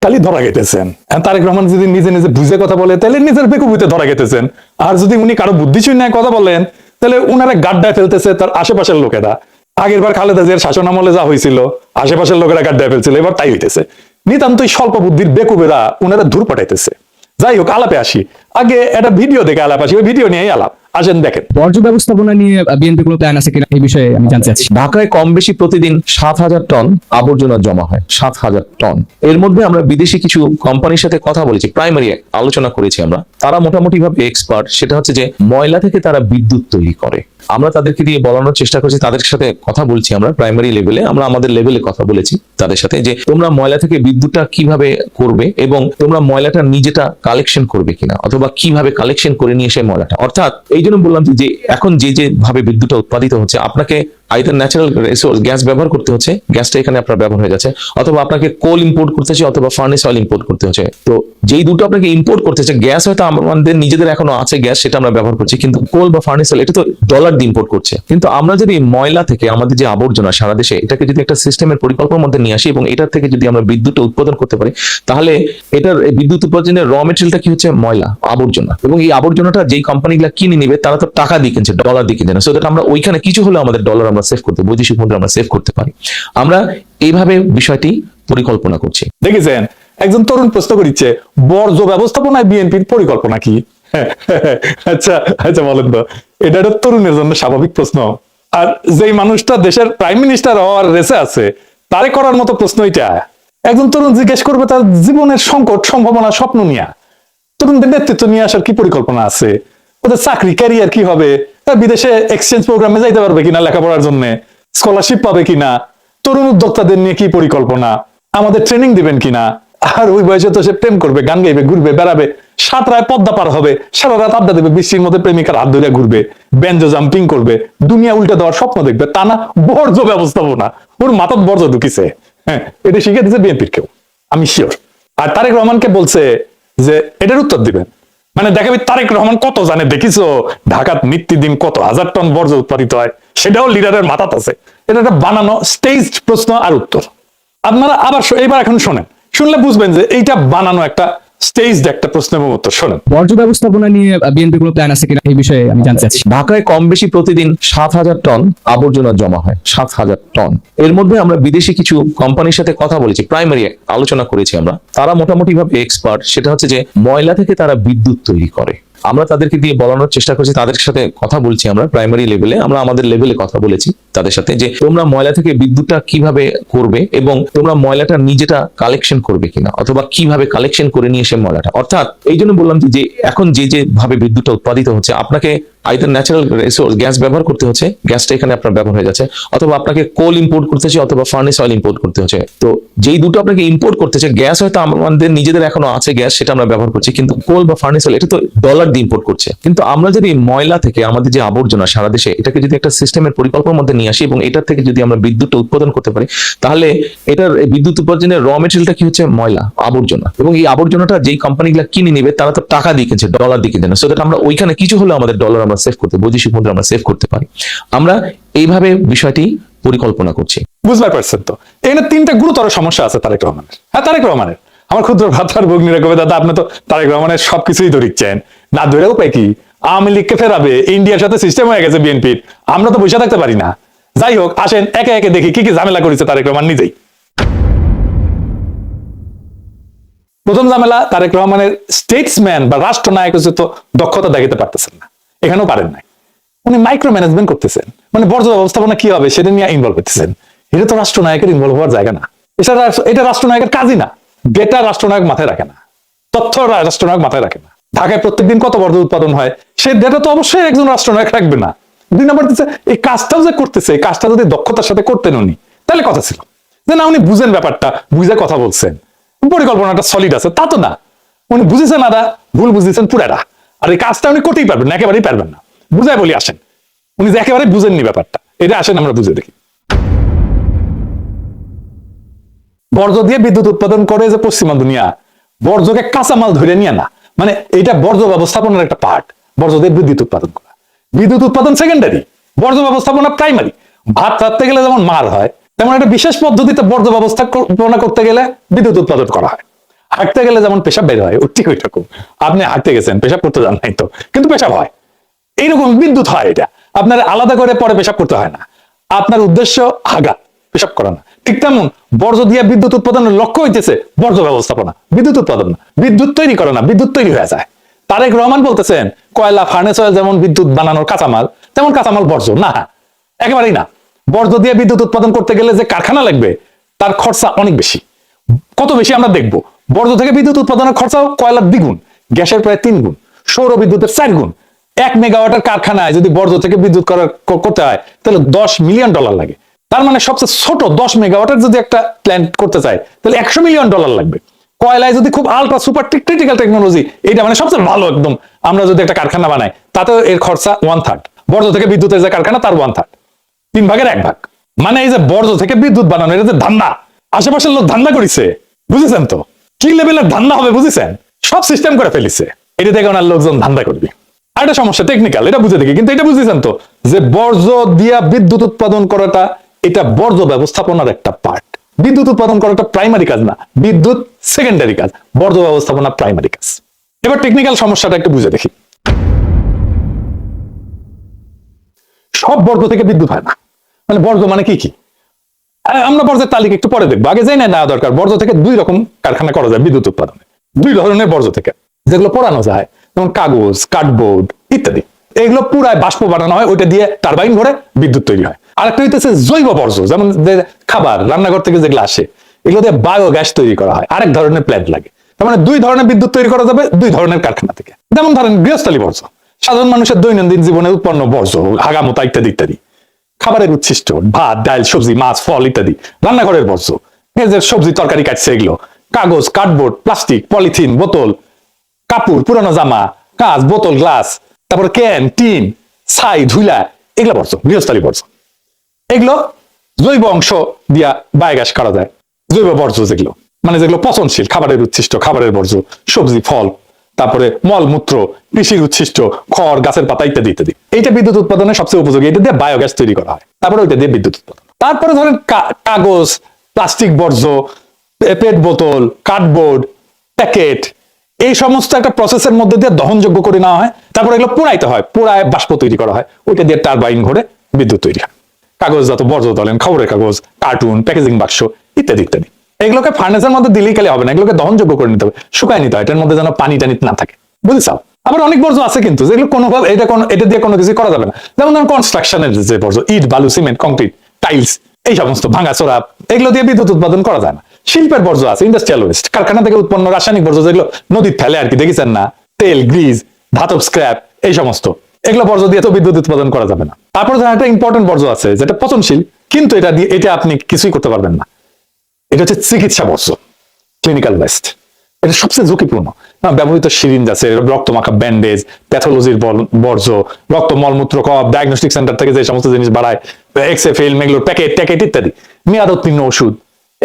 খালি ধরা গেতেছেন। তারেক রহমান যদি নিজে নিজে বুঝে কথা বলে তাহলে নিজের বেকুবিতে ধরা গেতেছেন, আর যদি উনি কারো বুদ্ধি শূন্যে কথা বলেন তাহলে উনারা গাড্ডায় ফেলতেছে তার আশেপাশের লোকেরা। আগের বার খালেদা জিয়ার শাসন আমলে যা হয়েছিল আশেপাশের লোকেরা গাড্ডায় ফেলছিল, এবার তাই হইতেছে। নিতান্তই স্বল্প বুদ্ধির বেকুবেরা উনারা ধূর পাঠাইতেছে। যাই হোক, আলাপে আসি। আগে একটা ভিডিও দেখে আলাপ আসি, ওই ভিডিও নিয়েই আলাপ। আসেন দেখেন। বর্জ্য ব্যবস্থাপনা নিয়ে বিএনপি কোনো প্ল্যান আছে কিনা এই বিষয়ে আমি জানতে চাচ্ছি। ঢাকায় কম বেশি প্রতিদিন 7,000 টন আবর্জনা জমা হয়, 7,000 টন। এর মধ্যে আমরা বিদেশি কিছু কোম্পানির সাথে কথা বলেছি, প্রাইমারি আলোচনা করেছি আমরা। তারা মোটামুটি ভাবে এক্সপার্ট, সেটা হচ্ছে যে ময়লা থেকে তারা বিদ্যুৎ তৈরি করে। আমরা তাদেরকে দিয়ে বলানোর চেষ্টা করছি, তাদের সাথে কথা বলছি আমরা প্রাইমারি লেভেলে, আমরা আমাদের লেভেলে কথা বলেছি তাদের সাথে, যে তোমরা ময়লা থেকে বিদ্যুৎটা কিভাবে করবে এবং তোমরা ময়লাটা নিজেটা কালেকশন করবে কিনা, অথবা কিভাবে কালেকশন করে নিয়ে এসে ময়লাটা। অর্থাৎ এই জন্য বললাম যে এখন যে ভাবে বিদ্যুৎটা উৎপাদিত হচ্ছে, আপনাকে আইদার ন্যাচারাল রিসোর্স গ্যাস ব্যবহার করতে হচ্ছে, গ্যাসটা এখানে আপনার ব্যবহার হয়ে যাচ্ছে, অথবা আপনাকে কোল ইম্পোর্ট করতে হচ্ছে, অথবা ফার্নেস অয়েল ইম্পোর্ট করতে হচ্ছে। তো যেই দুটো আপনাকে ইম্পোর্ট করতে হচ্ছে, গ্যাস হয়তো আমাদের নিজেদের এখনো আছে গ্যাস, সেটা আমরা ব্যবহার করছি, কিন্তু কোল বা ফার্নেস অয়েল এটা তো ডলার দিয়ে ইম্পোর্ট করছে। কিন্তু আমরা যদি ময়লা থেকে আমাদের যে আবর্জনা সারা দেশে, এটাকে যদি একটা সিস্টেমের পরিকল্পনার মধ্যে নিয়ে আসি এবং এটার থেকে যদি আমরা বিদ্যুৎটা উৎপাদন করতে পারি, তাহলে এটার বিদ্যুৎ উৎপাদনের র মেটেরিয়ালটা কি হচ্ছে ময়লা, আবর্জনা। এবং এই আবর্জনাটা যেই কোম্পানিগুলো কিনে নিবে তারা তো টাকা দিয়ে কিনছে, ডলার দিয়ে কিনছে না। সো দ্যাট আমরা ওইখানে কিছু হলে আমাদের ডলার আমরা সেভ করতে, বৈদেশিক মুদ্রা আমরা সেভ করতে পারি। আমরা এইভাবে বিষয়টি পরিকল্পনা করছি। দেখেছেন, একজন তরুণ প্রশ্ন করিচ্ছে বর্জ্য ব্যবস্থাপনায় বিএনপির পরিকল্পনা কি? আচ্ছা আচ্ছা, বলেন তো। এটা একটা তরুণের জন্য স্বাভাবিক প্রশ্ন, আর যেই মানুষটা দেশের প্রাইম মিনিস্টার হওয়ার রেসে আছে তারে করার মতো প্রশ্ন এটা। একজন তরুণ জিজ্ঞেস করবে তার জীবনের সংকট, সম্ভাবনা, স্বপ্ন নিয়ে। তরুণদের নেতৃত্ব নিয়ে আসার কি পরিকল্পনা আছে, ওদের চাকরি ক্যারিয়ার কি হবে, বিদেশে এক্সচেঞ্জ প্রোগ্রামে যাইতে পারবে কিনা লেখাপড়ার জন্য, স্কলারশিপ পাবে কিনা, তরুণ উদ্যোক্তাদের নিয়ে কি পরিকল্পনা, আমাদের ট্রেনিং দিবেন কিনা। আর ওই বয়সে তো সে প্রেম করবে, গান গাইবে, ঘুরবে, বেড়াবে, সাঁতরায় পদ্মা পার হবে, সারা রাত আড্ডা দেবে, বৃষ্টির মধ্যে প্রেমিকার হাত ধরে ঘুরবে, বেঞ্জো জাম্পিং করবে, দুনিয়া উল্টে দেওয়ার স্বপ্ন দেখবে। তা না বর্জ্য ব্যবস্থাপনা, ওর মাথার বর্জ্য ঢুকিছে। হ্যাঁ, এটা শিখে দিচ্ছে বিএনপির কেউ, আমি শিওর। আর তারেক রহমানকে বলছে যে এটার উত্তর দিবেন, মানে দেখাবি তারেক রহমান কত জানে। দেখিছো ঢাকাত নিত্যদিন কত হাজার টন বর্জ্য উৎপাদিত হয়, সেটাও লিডারের মাথাত আছে। এটা একটা বানানো স্টেজড প্রশ্ন আর উত্তর। আপনারা আবার এবার এখন শোনেন, শুনলে বুঝবেন যে এইটা বানানো একটা স্টেজড একটা প্রশ্ন এবং উত্তর। শোনেন। বর্জ্য ব্যবস্থাপনা নিয়ে বিএনপি কোনো প্ল্যান আছে কিনা এই বিষয়ে আমি জানতে চাচ্ছি। ঢাকায় কম বেশি প্রতিদিন 7,000 টন আবর্জনা জমা হয়, 7,000 টন। এর মধ্যে আমরা বিদেশি কিছু কোম্পানির সাথে কথা বলেছি, প্রাইমারি আলোচনা করেছি আমরা। তারা মোটামুটি ভাবে এক্সপার্ট, সেটা হচ্ছে যে ময়লা থেকে তারা বিদ্যুৎ তৈরি করে। আমরা তাদেরকে দিয়ে বলানোর চেষ্টা করছি, তাদের সাথে কথা বলছি আমরা প্রাইমারি লেভেলে, আমরা আমাদের লেভেলে কথা বলেছি তাদের সাথে, যে তোমরা ময়লা থেকে বিদ্যুৎটা কিভাবে করবে এবং তোমরা ময়লাটা নিজেটা কালেকশন করবে কিনা, অথবা কিভাবে কালেকশন করে নিয়ে এসে ময়লাটা। অর্থাৎ এই জন্য বললাম যে এখন যে ভাবে বিদ্যুৎটা উৎপাদিত হচ্ছে, আপনাকে আইদার ন্যাচারাল রিসোর্স গ্যাস ব্যবহার করতে হচ্ছে, গ্যাসটা এখানে আপনার ব্যবহার হয়ে যাচ্ছে, অথবা আপনাকে কোল ইম্পোর্ট করতে হচ্ছে, অথবা ফার্নেস অয়েল ইম্পোর্ট করতে হচ্ছে। তো যেই দুটো আপনাকে ইম্পোর্ট করতে হচ্ছে, গ্যাস হয়তো আমাদের নিজেদের এখনো আছে গ্যাস, সেটা আমরা ব্যবহার করছি, কিন্তু কোল বা ফার্নেস অয়েল এটা তো ডলার দিয়ে ইম্পোর্ট করছে। কিন্তু আমরা যদি ময়লা থেকে আমাদের যে আবর্জনা সারা দেশে, এটাকে যদি একটা সিস্টেমের পরিকল্পনার মধ্যে নিয়ে আসি এবং এটার থেকে যদি আমরা বিদ্যুৎটা উৎপাদন করতে পারি, তাহলে এটার বিদ্যুৎ উৎপাদনের র মেটেরিয়ালটা কি হচ্ছে ময়লা, আবর্জনা। এবং এই আবর্জনাটা যেই কোম্পানিগুলো কিনে নিবে তারা তো টাকা দিয়ে কিনছে, ডলার দিয়ে কিনছে না। সো দ্যাট আমরা ওইখানে কিছু হলে আমাদের ডলার আমরা সেভ করতে, বৈদেশিক মুদ্রা আমরা সেভ করতে পারি। আমরা এইভাবে বিষয়টি পরিকল্পনা করছি। বুঝতে পারছেন তো? এখানে তিনটা গুরুতর সমস্যা আছে তারেক রহমানের। হ্যাঁ, তারেক রহমানের আমার ক্ষুদ্র ভ্রাতার ভগ্নীরা কবে, দাদা আপনি তো তারেক রহমানের সবকিছুই ধরিচ্ছেন, না ধরে উপায় কি? আওয়ামী লীগকে ফেরাবে, ইন্ডিয়ার সাথে সিস্টেম হয়ে গেছে বিএনপির, আমরা তো বসে থাকতে পারি না। যাই হোক, আসেন একে একে দেখি কি কি ঝামেলা করেছে তারেক রহমান নিজেই। প্রথম ঝামেলা, তারেক রহমানের স্টেটসম্যান বা রাষ্ট্রনায়ক তো দক্ষতা দেখাতে পারতেছেন না, এখানেও পারেন নাই। উনি মাইক্রো ম্যানেজমেন্ট করতেছেন, মানে বর্জ্য ব্যবস্থাপনা কি হবে সেটা নিয়ে ইনভলভ হতেছেন। এটা তো রাষ্ট্রনায়কের ইনভলভ হওয়ার জায়গা না, এটা রাষ্ট্রনায়কের কাজই না। ডেটা রাষ্ট্রনায়ক মাথায় রাখে না, তথ্য রাষ্ট্রনায়ক মাথায় রাখে না। ঢাকায় প্রত্যেকদিন কত বর্জ্য উৎপাদন হয় সেই ডেটা তো অবশ্যই একজন রাষ্ট্রনায়ক রাখবে না। দুই নম্বর দিচ্ছে, এই কাজটাও যে করতেছে, এই কাজটা যদি দক্ষতার সাথে করতেন উনি, তাহলে কথা ছিল যে না উনি বুঝেন ব্যাপারটা, বুঝে কথা বলছেন, পরিকল্পনাটা সলিড আছে। তা তো না, উনি বুঝেছেন আদা, ভুল বুঝেছেন পুরাটা। আর এই কাজটা উনি করতেই পারবেন না, একেবারেই পারবেন না। বুঝাই বলি, আসেন। উনি যে একেবারে বুঝেননি ব্যাপারটা, এটা আসেন আমরা বুঝে দেখি। বর্জ্য দিয়ে বিদ্যুৎ উৎপাদন করে যে পশ্চিমা দুনিয়া, বর্জ্যকে কাঁচামাল ধরে নিয়ে না, মানে এটা বর্জ্য ব্যবস্থাপনার একটা পার্ট। বর্জ্য দিয়ে বিদ্যুৎ উৎপাদন করা, বিদ্যুৎ উৎপাদন সেকেন্ডারি, বর্জ্য ব্যবস্থাপনা প্রাইমারি। ভাত রাখতে গেলে যেমন মার হয়, তেমন একটা বিশেষ পদ্ধতিতে বর্জ্য ব্যবস্থাপনা করতে গেলে বিদ্যুৎ উৎপাদন করা হয়। হাঁটতে গেলে যেমন পেশাব বের হয়, ও ঠিক ওই রকম আপনি হাঁটতে গেছেন, পেশাব করতে যান নাই তো, কিন্তু পেশাব হয়। এইরকম বিদ্যুৎ হয়, এটা আপনার আলাদা করে পরে পেশাব করতে হয় না, আপনার উদ্দেশ্য হাগা, পেশাব করা না। ঠিক তেমন বর্জ্য দিয়ে বিদ্যুৎ উৎপাদনের লক্ষ্য হইতেছে বর্জ্য ব্যবস্থাপনা, বিদ্যুৎ উৎপাদন না, বিদ্যুৎ তৈরি করে না, বিদ্যুৎ তৈরি হয়ে যায়। তারেক রহমান বলতেছেন কয়লা, ফার্নেস অয়েল যেমন বিদ্যুৎ বানানোর কাঁচামাল, তেমন কাঁচামাল বর্জ্য না, একেবারেই না। বর্জ্য দিয়ে বিদ্যুৎ উৎপাদন করতে গেলে যে কারখানা লাগবে তার খরচা অনেক বেশি। কত বেশি আমরা দেখবো, বর্জ্য থেকে বিদ্যুৎ উৎপাদনের খরচাও কয়লার 2 গুণ, গ্যাসের প্রায় 3 গুণ, সৌর বিদ্যুতের 4 গুণ। 1 মেগাওয়াটের কারখানায় যদি বর্জ্য থেকে বিদ্যুৎ করতে হয় তাহলে $10 মিলিয়ন লাগে। তার মানে সবচেয়ে ছোট 10 মেগাওয়াটের যদি একটা প্ল্যান্ট করতে চায় তাহলে $100 মিলিয়ন লাগবে। কয়লায় যদি খুব আলট্রা সুপার ক্রিটিক্যাল টেকনোলজি, এটা মানে সবচেয়ে ভালো একদম, আমরা যদি একটা কারখানা বানাই তাতে এর খরচা 1/3, বর্জ্য থেকে বিদ্যুতের যে কারখানা তার 1/3, 3 ভাগের 1 ভাগ। মানে এই যে বর্জ্য থেকে বিদ্যুৎ বানানো, এটা যে ধান্দা, আশেপাশের লোক ধান্দা করেছে, বুঝেছেন তো কি লেভেলের ধান্দা হবে, বুঝেছেন? সব সিস্টেম করে ফেলিছে, এটা থেকে ওনার লোকজন ধান্দা করবে। আর একটা সমস্যা টেকনিক্যাল, এটা বুঝে দেখি, কিন্তু এটা বুঝেছেন তো যে বর্জ্য দিয়া বিদ্যুৎ উৎপাদন করাটা এটা বর্জ্য ব্যবস্থাপনার একটা পার্ট। বিদ্যুৎ উৎপাদন করাটা প্রাইমারি কাজ না, বিদ্যুৎ সেকেন্ডারি কাজ, বর্জ্য ব্যবস্থাপনা প্রাইমারি কাজ। এবার টেকনিক্যাল সমস্যাটা একটু বুঝে দেখি। সব বর্জ্য থেকে বিদ্যুৎ হয় না, মানে বর্জ্য মানে কি কি আমরা বর্জ্যের তালিকা একটু পরে দেখবো, আগে জেনে নেওয়া দরকার। বর্জ্য থেকে 2 রকম কারখানা করা যায় বিদ্যুৎ উৎপাদনে, 2 ধরনের বর্জ্য থেকে, যেগুলো পোড়ানো যায়, যেমন কাগজ, কার্ডবোর্ড ইত্যাদি। এগুলো পুরাই বাষ্প বানানো হয়, ওইটা দিয়ে টারবাইন ঘুরে বিদ্যুৎ তৈরি হয়। আরেকটা হইতেছে জৈব বর্জ্য, যেমন যে খাবার রান্নাঘর থেকে যেগুলো আসে, এগুলো দিয়ে বায়োগ্যাস তৈরি করা হয়, আরেক ধরনের প্ল্যান্ট লাগে। তার মানে 2 ধরনের বিদ্যুৎ তৈরি করা যাবে 2 ধরনের কারখানা থেকে। যেমন ধরেন গৃহস্থলী বর্জ্য, সাধারণ মানুষের দৈনন্দিন জীবনে উৎপন্ন বর্জ্য, হাগামোতা ইত্যাদি ইত্যাদি। খাবারের উচ্ছিষ্ট, ভাত, ডাল, সবজি, মাছ, ফল ইত্যাদি। রান্নাঘরের বর্জ্য, সবজি তরকারি কাটছে এগুলো। কাগজ, কার্ডবোর্ড, প্লাস্টিক, পলিথিন, বোতল, কাপড়, পুরানো জামা, কাঁচ, বোতল, গ্লাস, তারপর ক্যান, টিন, ছাই, ধুলা, এগুলো বর্জ্য, গৃহস্থলী বর্জ্য। এগুলো জৈব অংশ দিয়া বায়োগ্যাস করা যায়। জৈব বর্জ্য যেগুলো, মানে যেগুলো পচনশীল, খাবারের উচ্ছিষ্ট, খাবারের বর্জ্য, সবজি, ফল, তারপরে মলমূত্র, কৃষির উচ্ছিষ্ট, খড়, গাছের পাতা ইত্যাদি ইত্যাদি। এইটা বিদ্যুৎ উৎপাদনের সবচেয়ে উপযোগী, এটা দিয়ে বায়োগ্যাস তৈরি করা হয়, তারপরে ওইটা দিয়ে বিদ্যুৎ উৎপাদন। তারপরে ধরেন কাগজ, প্লাস্টিক বর্জ্য, পেট বোতল, কার্ডবোর্ড, প্যাকেট, এই সমস্ত একটা প্রসেসের মধ্যে দিয়ে দহনযোগ্য করে নেওয়া হয়, তারপরে এগুলো পোড়াইতে হয়, পোড়ায় বাষ্প তৈরি করা হয়, ওইটা দিয়ে টারবাইন ঘুরে বিদ্যুৎ তৈরি হয়। কাগজজাত বর্জ্য ধরেন খবরের কাগজ, কার্টুন, প্যাকেজিং বাক্স ইত্যাদি ইত্যাদি। এগুলোকে ফার্নেসের মধ্যে দিলেই খালি হবে না, এগুলোকে দহনযোগ্য করে নিতে হবে, শুকায় নিতে হয়, এটার মধ্যে যেন পানি টানি না থাকে, বুঝেছো? আবার অনেক বর্জ্য আছে কিন্তু যেগুলো কোনোভাবে এটা দিয়ে কোনো কিছু করা যাবে না। যেমন ধরেন কনস্ট্রাকশনের যে বর্জ্য, ইট, বালু, সিমেন্ট, কংক্রিট, টাইলস, এই সমস্ত ভাঙাচোরা, এগুলো দিয়ে বিদ্যুৎ উৎপাদন করা যায় না। শিল্পের বর্জ্য আছে, ইন্ডাস্ট্রিয়াল ওয়েস্ট, কারখানা থেকে উৎপন্ন রাসায়নিক বর্জ্য যেগুলো নদীর ফেলে আর কি, দেখেছেন না, তেল, গ্রিজ, ধাতব স্ক্র্যাপ, এই সমস্ত, এগুলো বর্জ্য দিয়ে তো বিদ্যুৎ উৎপাদন করা যাবে না। তারপর একটা ইম্পর্টেন্ট বর্জ্য আছে যেটা পচনশীল, কিন্তু এটা আপনি কিছুই করতে পারবেন না, এটা হচ্ছে চিকিৎসা বর্জ্য, ক্লিনিক্যাল ওয়েস্ট। এটা সবচেয়ে ঝুঁকিপূর্ণ। ব্যবহৃত সিরিঞ্জ আছে, রক্ত মাখা ব্যান্ডেজ, প্যাথোলজির বর্জ্য, রক্ত, মলমূত্র, কপ, ডায়াগনস্টিক সেন্টার থেকে যে সমস্ত জিনিস বাড়ায়, এক্সরে ফিল্ম, এগুলোর প্যাকেট ট্যাকেট ইত্যাদি, মেয়াদ উত্তীর্ণ ওষুধ,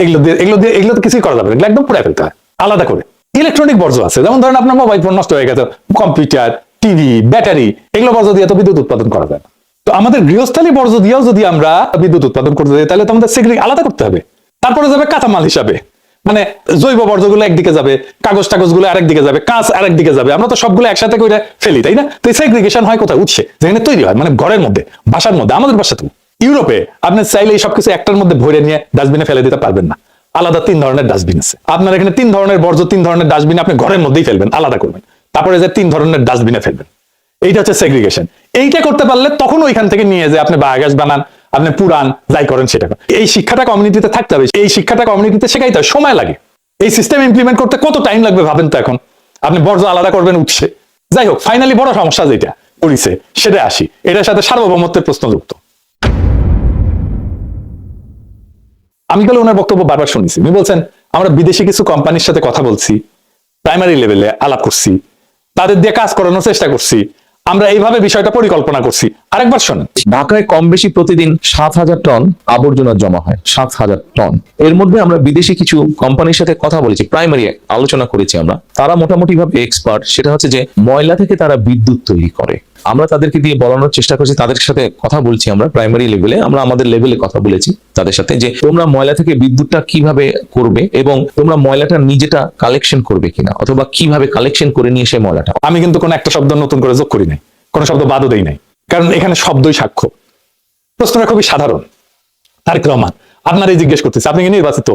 এগুলো তো কিছুই করা যাবে না, এগুলো একদম পুরাই ফেলতে হয় আলাদা করে। ইলেকট্রনিক বর্জ্য আছে, যেমন ধরেন আপনার মোবাইল ফোন নষ্ট হয়ে গেছে, কম্পিউটার, টিভি, ব্যাটারি, এগুলো বর্জ্য দিয়ে তো বিদ্যুৎ উৎপাদন করা যায় না। তো আমাদের গৃহস্থলী বর্জ্য দিয়েও যদি আমরা বিদ্যুৎ উৎপাদন করতে যাই তাহলে তো আমাদের সেগুলি আলাদা করতে হবে। তারপরে যাবে কাঁচামাল হিসাবে, মানে জৈব বর্জ্যগুলো একদিকে যাবে, কাগজ টাগজগুলো আরেক দিকে যাবে, কাঁচ আরেক দিকে যাবে, আমরা তো সবগুলো একসাথে করে ফেলি, তাই না? তো সেগ্রিগেশন হয় কোথায়? উৎসে, যেখানে তৈরি হয়, মানে ঘরের মধ্যে, বাসার মধ্যে। আমাদের বাসাতেও, ইউরোপে আপনি চাইলে এই সবকিছু একটার মধ্যে ভরে নিয়ে ডাস্টবিনে ফেলে দিতে পারবেন না, আলাদা 3 ধরনের ডাস্টবিন আছে। আপনার এখানে 3 ধরনের বর্জ্য, 3 ধরনের ডাস্টবিন আপনি ঘরের মধ্যেই ফেলবেন, আলাদা করবেন, তারপরে যে 3 ধরনের ডাস্টবিনে ফেলবেন। এইটা হচ্ছে সেগ্রিগেশন। এইটা করতে পারলে তখন ওইখান থেকে নিয়ে যে আপনি বায়োগ্যাস বানান, আপনি পুরান, যাই করেন সেটা। এই শিক্ষাটা কমিউনিটিতে থাকতে হবে, এই শিক্ষাটা কমিউনিটিতে শেখাইতে হয়, সময় লাগে। এই সিস্টেম ইমপ্লিমেন্ট করতে কত টাইম লাগবে ভাবেন তো। এখন আপনি বর্জ্য আলাদা করবেন উৎসে, যাই হোক, ফাইনালি বড় সমস্যা যেটা করেছে সেটা আসি, এটার সাথে সার্বভৌমত্বের প্রশ্ন যুক্ত। আমি গেলে ওনার বক্তব্য বারবার শুনেছি, উনি বলছেন আমরা বিদেশি কিছু কোম্পানির সাথে কথা বলছি, প্রাইমারি লেভেলে আলাপ করছি, তাদের দিয়ে কাজ করানোর চেষ্টা করছি, আমরা এইভাবে বিষয়টা পরিকল্পনা করছি। আরেকবার শোনেন, ঢাকায় কম বেশি প্রতিদিন 7,000 টন আবর্জনা জমা হয়, 7,000 টন। এর মধ্যে আমরা বিদেশি কিছু কোম্পানির সাথে কথা বলেছি, প্রাইমারি আলোচনা করেছি আমরা। তারা মোটামুটি ভাবে এক্সপার্ট, সেটা হচ্ছে যে ময়লা থেকে তারা বিদ্যুৎ তৈরি করে। আমরা তাদেরকে দিয়ে বলানোর চেষ্টা করছি, তাদের সাথে কথা বলছি, আমরা প্রাইমারি লেভেলে, আমরা আমাদের লেভেলে কথা বলেছি তাদের সাথে, যে তোমরা ময়লা থেকে বিদ্যুৎটা কিভাবে করবে এবং তোমরা ময়লাটা নিজেটা কালেকশন করবে কিনা, অথবা কিভাবে কালেকশন করে নিয়ে সেই ময়লাটা। আমি কিন্তু কোনো একটা শব্দ নতুন করে যোগ করি নাই, কোনো শব্দ বাদও দেই নাই, কারণ এখানে শব্দই সাক্ষ্য। প্রশ্নটা খুবই সাধারণ। তারেক রহমান, আপনারই জিজ্ঞেস করতেছে, আপনি কি নির্বাচিত?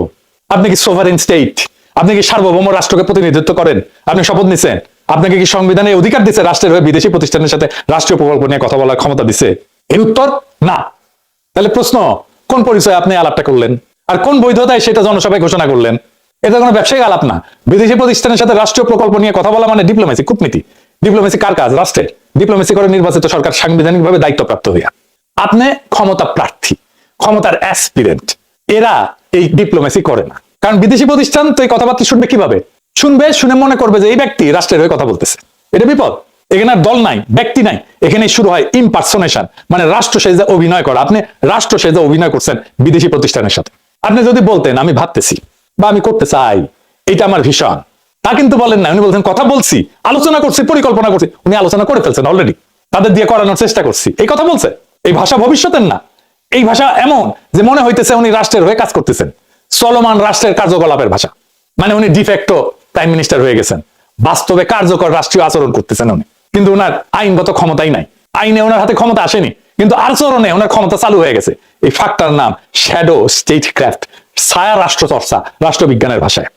আপনি কি সোভারেন স্টেট? আপনি কি সার্বভৌম রাষ্ট্রকে প্রতিনিধিত্ব করেন? আপনি শপথ নিছেন? আপনাকে কি সংবিধানে অধিকার দিচ্ছে রাষ্ট্রের হয়ে বিদেশি প্রতিষ্ঠানের সাথে রাষ্ট্রীয় প্রকল্প নিয়ে কথা বলার ক্ষমতা দিচ্ছে? এর উত্তর না। তাহলে প্রশ্ন, কোন পরিচয়ে আপনি আলাপটা করলেন, আর কোন বৈধতায় সেটা জনসভায় ঘোষণা করলেন? এটা কোনো ব্যবসায়িক আলাপ না। বিদেশি প্রতিষ্ঠানের সাথে রাষ্ট্রীয় প্রকল্প নিয়ে কথা বলা মানে ডিপ্লোমেসি, কূটনীতি। ডিপ্লোমেসি কার কাজ? রাষ্ট্রের। ডিপ্লোমেসি করে নির্বাচিত সরকার সাংবিধানিকভাবে দায়িত্বপ্রাপ্ত হইয়া। আপনি ক্ষমতা প্রার্থী, ক্ষমতার অ্যাসপিরেন্ট, এরা এই ডিপ্লোমেসি করে না। কারণ বিদেশি প্রতিষ্ঠান তো এই কথাবার্তা শুনবে কিভাবে? শুনে মনে করবে যে এই ব্যক্তি রাষ্ট্রের হয়ে কথা বলতেছে। এটা বিপদ। এখানে আর দল নাই, ব্যক্তি নাই, এখানে শুরু হয় ইমপারসোনেশন, মানে রাষ্ট্র সেজে অভিনয় করা। আপনি রাষ্ট্র সেজে অভিনয় করছেন বিদেশি প্রতিষ্ঠানের সাথে। আপনি যদি বলতেন আমি ভাবতেছি বা আমি করতে চাই, এটা আমার ভীষণ, তা কিন্তু বলেন না। উনি বলছেন কথা বলছি, আলোচনা করছি, পরিকল্পনা করছি। উনি আলোচনা করে ফেলছেন অলরেডি, তাদের দিয়ে করানোর চেষ্টা করছি, এই কথা বলছে। এই ভাষা ভবিষ্যতের না, এই ভাষা এমন যে মনে হইতেছে উনি রাষ্ট্রের হয়ে কাজ করতেছেন, চলমান রাষ্ট্রের কার্যকলাপের ভাষা। মানে উনি ডিফেক্টো প্রাইম মিনিস্টার হয়ে গেছেন, বাস্তবে কার্যকর রাষ্ট্রীয় আচরণ করতেছেন উনি, কিন্তু ওনার আইনগত ক্ষমতাই নাই। আইনে ওনার হাতে ক্ষমতা আসেনি, কিন্তু আচরণে ওনার ক্ষমতা চালু হয়ে গেছে। এই ফাঁকটার নাম শ্যাডো স্টেট ক্রাফট, ছায়া রাষ্ট্র চর্চা, রাষ্ট্রবিজ্ঞানের ভাষায়।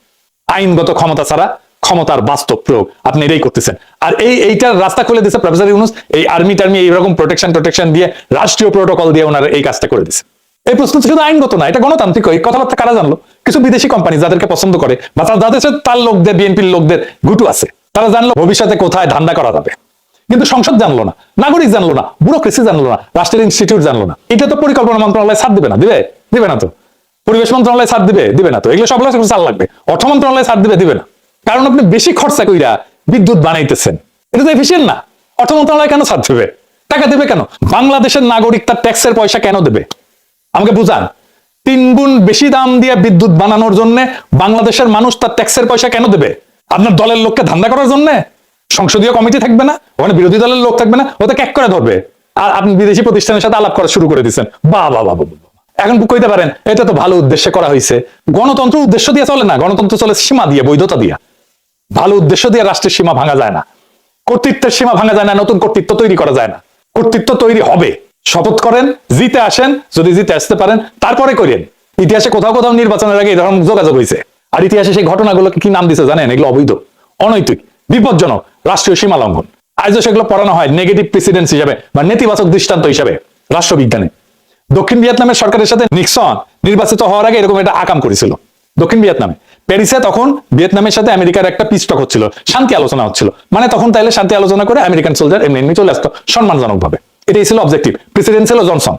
আইনগত ক্ষমতা ছাড়া ক্ষমতার বাস্তব প্রয়োগ আপনি এটাই করতেছেন। আর এইটার রাস্তা খুলে দিচ্ছে প্রফেসর ইউনূস। এই আর্মি টার্মি এইরকম প্রোটেকশন দিয়ে, রাষ্ট্রীয় প্রোটোকল দিয়ে ওনারা এই কাজটা করে দিচ্ছে। এই প্রশ্ন শুধু আইনগত না, এটা গণতান্ত্রিক। এই কথাবার্তা কারা জানলো? কিছু বিদেশি কোম্পানি যাদেরকে পছন্দ করে, বা যাদের সাথে তার লোকদের, বিএনপির লোকদের গুটু আছে, তারা জানলো ভবিষ্যতে কোথায় ধান্দা করা যাবে। কিন্তু সংসদ জানলো না, নাগরিক জানলো না, ব্যুরোক্রেসি জানলো না, রাষ্ট্রের ইনস্টিটিউট জানলো না। এটা তো পরিকল্পনা মন্ত্রণালয় ছাড় দিবে না, দিবে না তো। পরিবেশ মন্ত্রণালয় ছাড় দিবে না তো। এগুলো সব ছাড় লাগবে। অর্থ মন্ত্রণালয় ছাড় দিবে না। কারণ আপনি বেশি খরচা কইরা বিদ্যুৎ বানাইতেছেন, এটা তো এফিসিয়েন্ট না। অর্থ মন্ত্রণালয় কেন ছাড় দেবে? টাকা দেবে কেন? বাংলাদেশের নাগরিক তার ট্যাক্সের পয়সা কেন দেবে? আমাকে বুঝান। 3 গুণ বেশি দাম দিয়ে বিদ্যুৎ বানানোর জন্য বাংলাদেশের মানুষ তার ট্যাক্সের পয়সা কেন দেবে? আপনার দলের লোককে ধান্দা করার জন্য? সংসদীয় কমিটি থাকবে না, ওখানে বিরোধী দলের লোক থাকবে না, ওটা ক্যাক করে ধরবে। আর আপনি বিদেশি প্রতিষ্ঠানের সাথে আলাপ করা শুরু করে দিচ্ছেন। বাহ। এখন কইতে পারেন এটা তো ভালো উদ্দেশ্যে করা হয়েছে। গণতন্ত্র উদ্দেশ্য দিয়ে চলে না, গণতন্ত্র চলে সীমা দিয়ে, বৈধতা দিয়ে। ভালো উদ্দেশ্য দিয়ে রাষ্ট্রের সীমা ভাঙা যায় না, কর্তৃত্বের সীমা ভাঙা যায় না, নতুন কর্তৃত্ব তৈরি করা যায় না। কর্তৃত্ব তৈরি হবে, শপথ করেন, জিতে আসেন, যদি জিতে আসতে পারেন তারপরে করেন। ইতিহাসে কোথাও কোথাও নির্বাচনের আগে এরকম যোগাযোগ হয়েছে, আর ইতিহাসে সেই ঘটনাগুলোকে কি নাম দিছে জানেন? এগুলো অবৈধ, অনৈতিক, বিপজ্জনক, রাষ্ট্রীয় সীমা লঙ্ঘন। আজও সেগুলো পড়ানো হয় নেগেটিভ প্রেসিডেন্স হিসাবে বা নেতিবাচক দৃষ্টান্ত হিসাবে রাষ্ট্রবিজ্ঞানে। দক্ষিণ ভিয়েতনামের সরকারের সাথে নিক্সন নির্বাচিত হওয়ার আগে এরকম একটা আকাম করেছিল দক্ষিণ ভিয়েতনামে। প্যারিসে তখন ভিয়েতনামের সাথে আমেরিকার একটা পিস টক হচ্ছিল, শান্তি আলোচনা হচ্ছিল। মানে তখন তাইলে শান্তি আলোচনা করে আমেরিকান সোলজার এমনি চলে আসতো সম্মানজনক ভাবে। এটাই ছিল অবজেক্টিভ। প্রেসিডেন্ট ছিল জনসন।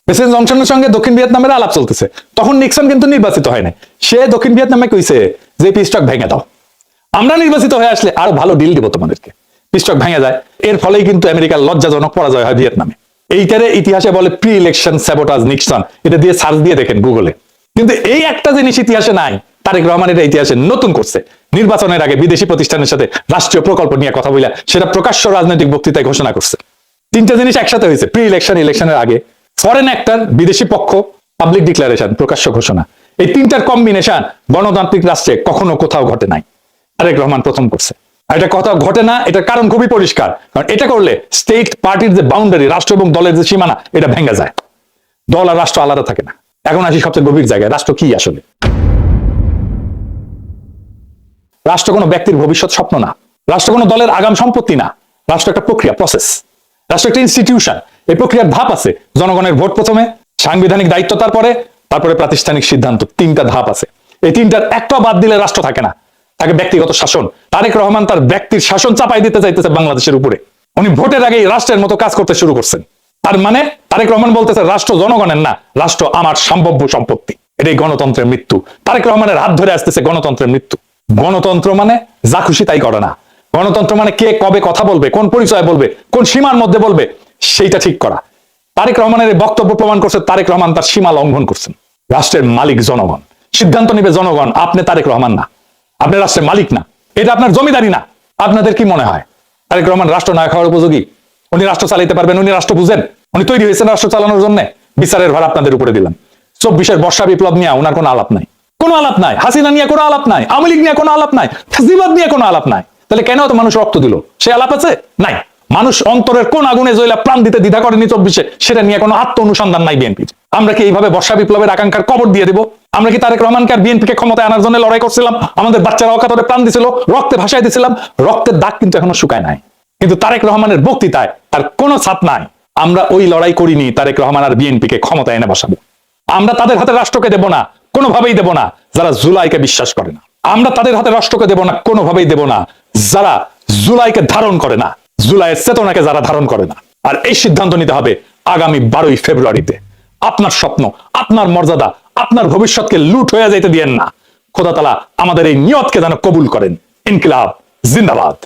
প্রেসিডেন্ট জনসনের সঙ্গে দক্ষিণ ভিয়েতনামের আলাপ চলতেছে। তখন নিক্সন কিন্তু নির্বাচিত হয় না। সে দক্ষিণ ভিয়েতনামে কইছে যে পিস টক ভেঙে দাও, আমরা নির্বাচিত হয়ে আসলে আরো ভালো ডিল দিব তোমাদেরকে। পিস টক ভেঙে যায়। এর ফলেই কিন্তু আমেরিকার লজ্জাজনক পরাজয় হয় ভিয়েতনামে। এইটারে ইতিহাসে বলে প্রি ইলেকশন স্যাবোটাজ নিক্সন। এটা দিয়ে সার্চ দিয়ে দেখেন গুগলে। কিন্তু এই একটা জিনিস ইতিহাসে নাই। তারেক রহমান এটা ইতিহাসে নতুন করছে। নির্বাচনের আগে বিদেশি প্রতিষ্ঠানের সাথে রাষ্ট্রীয় প্রকল্প নিয়ে কথা বলে সেটা প্রকাশ্য রাজনৈতিক বক্তৃতায় ঘোষণা করছে। 3টা জিনিস একসাথে হয়েছে, প্রি ইলেকশন, ইলেকশনের আগে, ফরেন অ্যাক্টর, বিদেশি পক্ষ, পাবলিক ডিক্লারেশন, প্রকাশ্য ঘোষণা। এই 3টার কম্বিনেশন গণতান্ত্রিক রাষ্ট্রে কখনো কোথাও ঘটে নাই। তারেক রহমান প্রথম করছে। আর এটা কোথাও ঘটে না, এটার কারণ খুবই পরিষ্কার। কারণ এটা করলে স্টেট পার্টির যে বাউন্ডারি, রাষ্ট্র এবং দলের যে সীমানা, এটা ভেঙে যায়। দল আর রাষ্ট্র আলাদা থাকে না। এখন আসি সবচেয়ে গভীর জায়গায়, রাষ্ট্র কি আসলে? রাষ্ট্র কোনো ব্যক্তির ভবিষ্যৎ স্বপ্ন না, রাষ্ট্র কোনো দলের আগাম সম্পত্তি না। রাষ্ট্র একটা প্রক্রিয়া, প্রসেস। রাষ্ট্র একটা ইনস্টিটিউশন। এই প্রক্রিয়ার ধাপ আছে। জনগণের ভোট প্রথমে, সাংবিধানিক দায়িত্ব তারপরে প্রাতিষ্ঠানিক সিদ্ধান্ত। 3টা ধাপ আছে। এই 3টার একটা বাদ দিলে রাষ্ট্র থাকে না, তাকে ব্যক্তিগত শাসন। তারেক রহমান তার ব্যক্তির শাসন চাপাই দিতে চাইতেছে বাংলাদেশের উপরে। উনি ভোটের আগেই রাষ্ট্রের মতো কাজ করতে শুরু করছেন। তার মানে তারেক রহমান বলতেছে রাষ্ট্র জনগণের না, রাষ্ট্র আমার সম্ভাব্য সম্পত্তি। এটাই গণতন্ত্রের মৃত্যু। তারেক রহমানের হাত ধরে আসতেছে গণতন্ত্রের মৃত্যু। গণতন্ত্র মানে যা খুশি তাই করে না। গণতন্ত্র মানে কে কবে কথা বলবে, কোন পরিচয় বলবে, কোন সীমার মধ্যে বলবে, সেইটা ঠিক করা। তারেক রহমানের এই বক্তব্য প্রমাণ করছে তারেক রহমান তার সীমা লঙ্ঘন করছেন। রাষ্ট্রের মালিক জনগণ, সিদ্ধান্ত নিবে জনগণ। আপনি তারেক রহমান না, আপনি রাষ্ট্রের মালিক না, এটা আপনার জমিদারি না। আপনাদের কি মনে হয় তারেক রহমান রাষ্ট্র নায়ক হওয়ার উপযোগী? উনি রাষ্ট্র চালাইতে পারবেন, উনি রাষ্ট্র বুঝেন, উনি তৈরি হয়েছেন রাষ্ট্র চালানোর জন্য। বিচারের ভার আপনাদের উপরে দিলাম। 24-এর বর্ষা বিপ্লব নিয়ে ওনার কোনো আলাপ নাই, কোনো আলাপ নাই। হাসিনা নিয়ে কোনো আলাপ নাই, আওয়ামী লীগ নিয়ে কোনো আলাপ নাই, ফ্যাসিবাদ নিয়ে কোনো আলাপ নাই। তাহলে কেন তো মানুষ রক্ত দিল? সে আলাপ আছে? নাই। মানুষ অন্তরের কোন আগুনে জ্বলা প্রাণ দিতে দ্বিধা করেনি 24-এ, সেটা নিয়ে কোনো আত্ম অনুসন্ধান নাই বিএনপির। আমরা কি এইভাবে বর্ষা বিপ্লবের আকাঙ্ক্ষার কবর দিয়ে দেব? আমরা কি তারেক রহমানকে আর বিএনপিকে ক্ষমতায় আনার জন্য লড়াই করছিলাম? আমাদের বাচ্চারা অকাতরে প্রাণ দিছিল, রক্তে ভাসায় দিছিলাম। রক্তের দাগ কিন্তু এখনো শুকায় নাই। কিন্তু তারেক রহমানের বক্তৃতায় আর কোনো ছাপ নাই। আমরা ওই লড়াই করিনি তারেক রহমান আর বিএনপিকে ক্ষমতায় এনে বসাবো। আমরা তাদের হাতে রাষ্ট্রকে দেব না, কোনোভাবেই দেব না যারা জুলাইকে বিশ্বাস করে না। আমরা তাদের হাতে রাষ্ট্রকে দেব না, কোনোভাবেই দেব না যারা জুলাইকে ধারণ করে না, জুলাইয়ের চেতনাকে যারা ধারণ করে না। আর এই সিদ্ধান্ত নিতে হবে আগামী 12ই ফেব্রুয়ারিতে। আপনার স্বপ্ন, আপনার মর্যাদা, আপনার ভবিষ্যৎকে লুট হয়ে যাইতে দিয়েন না। খোদা তাআলা আমাদের এই নিয়তকে যেন কবুল করেন। ইনকিলাব জিন্দাবাদ।